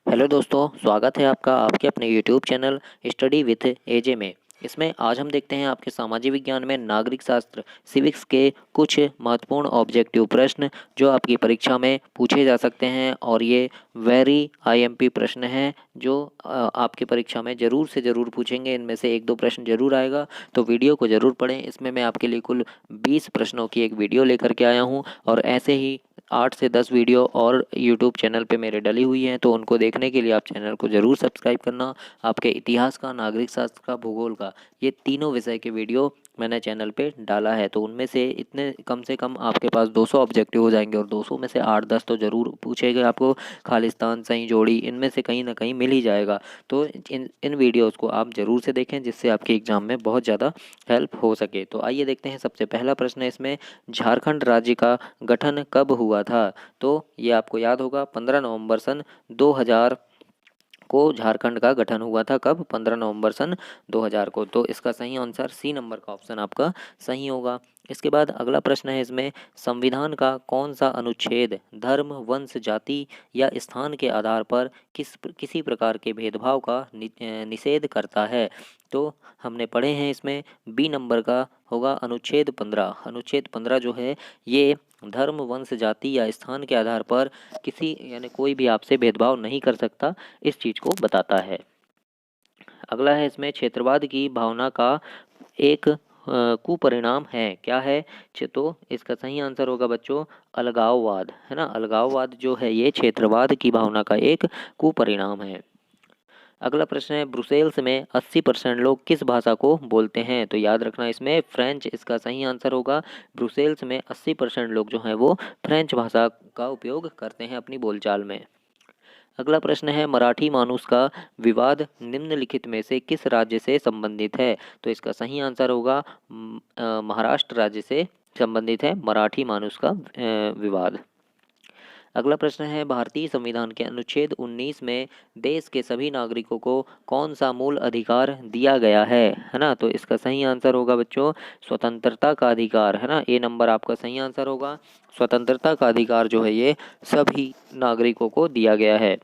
Hello दोस्तों, स्वागत है आपका आपके अपने यूट्यूब चैनल स्टडी विथ एजे में। इसमें आज हम देखते हैं आपके सामाजिक विज्ञान में नागरिक शास्त्र सिविक्स के कुछ महत्वपूर्ण ऑब्जेक्टिव प्रश्न जो आपकी परीक्षा में पूछे जा सकते हैं। और ये वेरी आईएमपी प्रश्न हैं जो आपकी परीक्षा में ज़रूर से ज़रूर पूछेंगे। इनमें से एक दो प्रश्न जरूर आएगा, तो वीडियो को ज़रूर पढ़ें। इसमें मैं आपके लिए कुल 20 प्रश्नों की एक वीडियो लेकर के आया हूँ और ऐसे ही 8 से 10 वीडियो और यूट्यूब चैनल पे मेरे डली हुई हैं, तो उनको देखने के लिए आप चैनल को ज़रूर सब्सक्राइब करना। आपके इतिहास का, नागरिक शास्त्र का, भूगोल का, ये तीनों विषय के वीडियो मैंने चैनल पे डाला है। तो उनमें से इतने कम से कम आपके पास 200 ऑब्जेक्टिव हो जाएंगे और 200 में से 8-10 तो ज़रूर पूछेगा आपको। खालिस्तान, सही जोड़ी, इनमें से कहीं ना कहीं मिल ही जाएगा। तो इन इन वीडियोज़ को आप ज़रूर से देखें जिससे आपके एग्ज़ाम में बहुत ज़्यादा हेल्प हो सके। तो आइए देखते हैं। सबसे पहला प्रश्न है इसमें, झारखंड राज्य का गठन कब हुआ था? तो ये आपको याद होगा, 15 नवंबर सन 2000 को झारखंड का गठन हुआ था। कब? 15 नवंबर सन 2000 को। तो इसका सही आंसर सी नंबर का ऑप्शन आपका सही होगा। इसके बाद अगला प्रश्न है इसमें, संविधान का कौन सा अनुच्छेद धर्म, वंश, जाति या स्थान के आधार पर किसी प्रकार के भेदभाव का निषेध करता है? तो हमने पढ़े हैं इसमें बी नंबर का होगा अनुच्छेद 15। अनुच्छेद 15 जो है ये धर्म, वंश, जाति या स्थान के आधार पर किसी यानी कोई भी आपसे भेदभाव नहीं कर सकता, इस चीज को बताता है। अगला है इसमें, क्षेत्रवाद की भावना का एक कुपरिणाम है, क्या है? तो इसका सही आंसर होगा बच्चों अलगाववाद, है ना। अलगाववाद जो है ये क्षेत्रवाद की भावना का एक कुपरिणाम है। अगला प्रश्न है, ब्रुसेल्स में 80% लोग किस भाषा को बोलते हैं? तो याद रखना इसमें फ्रेंच इसका सही आंसर होगा। ब्रुसेल्स में 80% लोग जो हैं वो फ्रेंच भाषा का उपयोग करते हैं अपनी बोलचाल में। अगला प्रश्न है, मराठी मानुस का विवाद निम्नलिखित में से किस राज्य से संबंधित है? तो इसका सही आंसर होगा महाराष्ट्र राज्य से संबंधित है मराठी मानुस का विवाद। अगला प्रश्न है, भारतीय संविधान के अनुच्छेद 19 में देश के सभी नागरिकों को कौन सा मूल अधिकार दिया गया है ना। तो इसका सही आंसर होगा बच्चों स्वतंत्रता का अधिकार, है ना। ए नंबर आपका सही आंसर होगा। स्वतंत्रता का अधिकार जो है ये सभी नागरिकों को दिया गया है।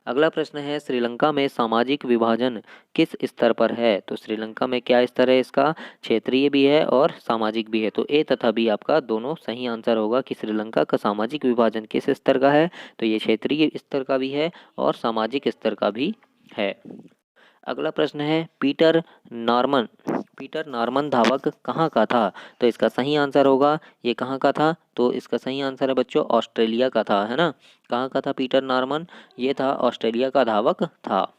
अगला प्रश्न है, श्रीलंका में सामाजिक विभाजन किस स्तर पर है? तो श्रीलंका में क्या स्तर है इसका? क्षेत्रीय भी है और सामाजिक भी है। तो ए तथा बी आपका दोनों सही आंसर होगा कि श्रीलंका का सामाजिक विभाजन किस स्तर का है। तो ये क्षेत्रीय स्तर का भी है और सामाजिक स्तर का भी है। अगला प्रश्न है, पीटर नॉर्मन धावक कहाँ का था? तो इसका सही आंसर होगा ये कहाँ का था? तो इसका सही आंसर है बच्चों ऑस्ट्रेलिया का था, है ना। कहाँ का था पीटर नॉर्मन? ये था ऑस्ट्रेलिया का धावक था।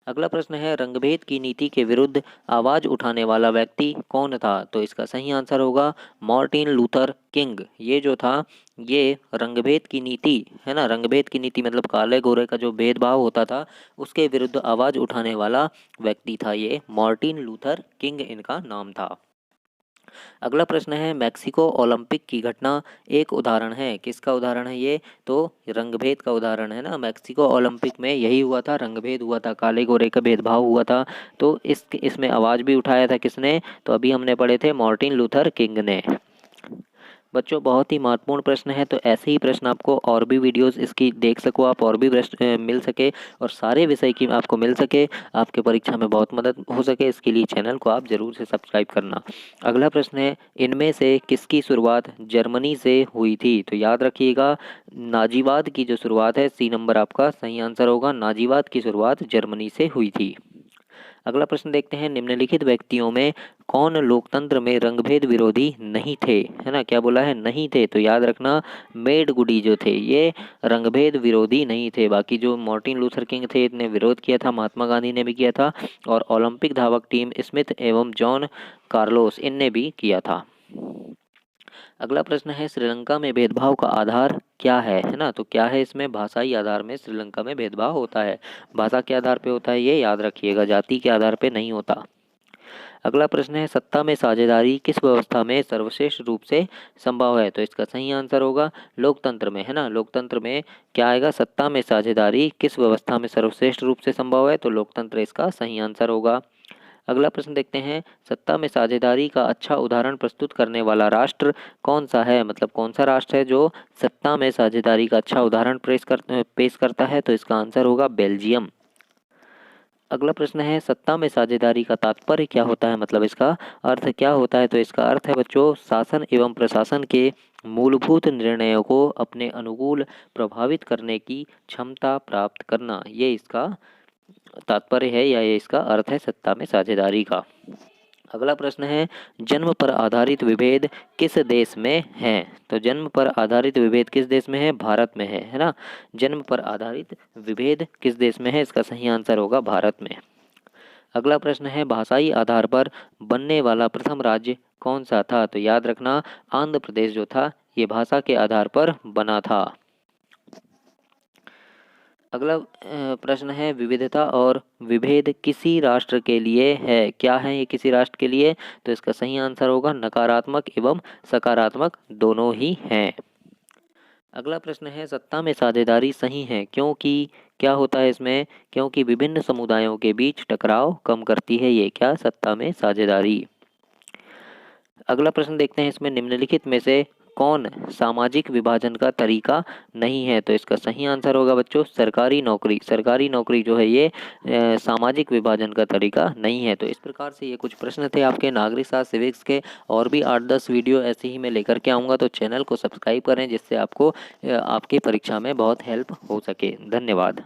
अगला प्रश्न है, रंगभेद की नीति के विरुद्ध आवाज उठाने वाला व्यक्ति कौन था? तो इसका सही आंसर होगा मार्टिन लूथर किंग। ये जो था ये रंगभेद की नीति, है ना, रंगभेद की नीति मतलब काले गोरे का जो भेदभाव होता था उसके विरुद्ध आवाज उठाने वाला व्यक्ति था ये मार्टिन लूथर किंग इनका नाम था। अगला प्रश्न है, मैक्सिको ओलंपिक की घटना एक उदाहरण है, किसका उदाहरण है ये? तो रंगभेद का उदाहरण है ना। मैक्सिको ओलंपिक में यही हुआ था, रंगभेद हुआ था, काले गोरे का भेदभाव हुआ था। तो इसमें आवाज भी उठाया था किसने? तो अभी हमने पढ़े थे मार्टिन लूथर किंग ने। बच्चों बहुत ही महत्वपूर्ण प्रश्न है, तो ऐसे ही प्रश्न आपको और भी वीडियोस इसकी देख सको आप, और भी प्रश्न मिल सके और सारे विषय की आपको मिल सके, आपके परीक्षा में बहुत मदद हो सके, इसके लिए चैनल को आप जरूर से सब्सक्राइब करना। अगला प्रश्न है, इनमें से किसकी शुरुआत जर्मनी से हुई थी? तो याद रखिएगा नाजीवाद की जो शुरुआत है, सी नंबर आपका सही आंसर होगा। नाजीवाद की शुरुआत जर्मनी से हुई थी। अगला प्रश्न देखते हैं, निम्नलिखित व्यक्तियों में कौन लोकतंत्र में रंगभेद विरोधी नहीं थे? है ना, क्या बोला है? नहीं थे। तो याद रखना मेड गुडी जो थे ये रंगभेद विरोधी नहीं थे। बाकी जो मार्टिन लूथर किंग थे इतने विरोध किया था, महात्मा गांधी ने भी किया था और ओलंपिक धावक टीम स्मिथ एवं जॉन कार्लोस इनने भी किया था। अगला प्रश्न है, श्रीलंका में भेदभाव का आधार क्या है ना। तो क्या है इसमें? भाषाई आधार में श्रीलंका में भेदभाव होता है। भाषा के आधार पे होता है ये याद रखिएगा, जाति के आधार पे नहीं होता। अगला प्रश्न है, सत्ता में साझेदारी किस व्यवस्था में सर्वश्रेष्ठ रूप से संभव है? तो इसका सही आंसर होगा लोकतंत्र में, है ना। लोकतंत्र में क्या आएगा? सत्ता में साझेदारी किस व्यवस्था में सर्वश्रेष्ठ रूप से संभव है? तो लोकतंत्र इसका सही आंसर होगा। अगला प्रश्न देखते हैं, सत्ता में साझेदारी का अच्छा उदाहरण प्रस्तुत करने वाला राष्ट्र कौन सा है? मतलब कौन सा राष्ट्र है जो सत्ता में साझेदारी का अच्छा उदाहरण पेश करता है? तो इसका आंसर होगा बेल्जियम। अगला प्रश्न है, सत्ता में साझेदारी का तात्पर्य क्या होता है? मतलब इसका अर्थ क्या होता है? तो इसका अर्थ है बच्चों, शासन एवं प्रशासन के मूलभूत निर्णयों को अपने अनुकूल प्रभावित करने की क्षमता प्राप्त करना। ये इसका तात्पर्य है या ये इसका अर्थ है सत्ता में साझेदारी का। अगला प्रश्न है, जन्म पर आधारित विभेद किस देश में है? तो जन्म पर आधारित विभेद किस देश में है? भारत में है ना। जन्म पर आधारित विभेद किस देश में है? इसका सही आंसर होगा भारत में। अगला प्रश्न है, भाषाई आधार पर बनने वाला प्रथम राज्य कौन सा था? तो याद रखना, आंध्र प्रदेश जो था ये भाषा के आधार पर बना था। अगला प्रश्न है, विविधता और विभेद किसी राष्ट्र के लिए है? क्या है ये किसी राष्ट्र के लिए? तो इसका सही आंसर होगा नकारात्मक एवं सकारात्मक दोनों ही हैं। अगला प्रश्न है, सत्ता में साझेदारी सही है क्योंकि क्या होता है इसमें? क्योंकि विभिन्न समुदायों के बीच टकराव कम करती है ये क्या? सत्ता में साझेदारी। अगला प्रश्न देखते हैं, इसमें निम्नलिखित में से कौन सामाजिक विभाजन का तरीका नहीं है? तो इसका सही आंसर होगा बच्चों सरकारी नौकरी। सरकारी नौकरी जो है ये सामाजिक विभाजन का तरीका नहीं है। तो इस प्रकार से ये कुछ प्रश्न थे आपके नागरिक शास्त्र सिविक्स के। और भी 8-10 वीडियो ऐसे ही मैं लेकर के आऊँगा, तो चैनल को सब्सक्राइब करें जिससे आपको आपकी परीक्षा में बहुत हेल्प हो सके। धन्यवाद।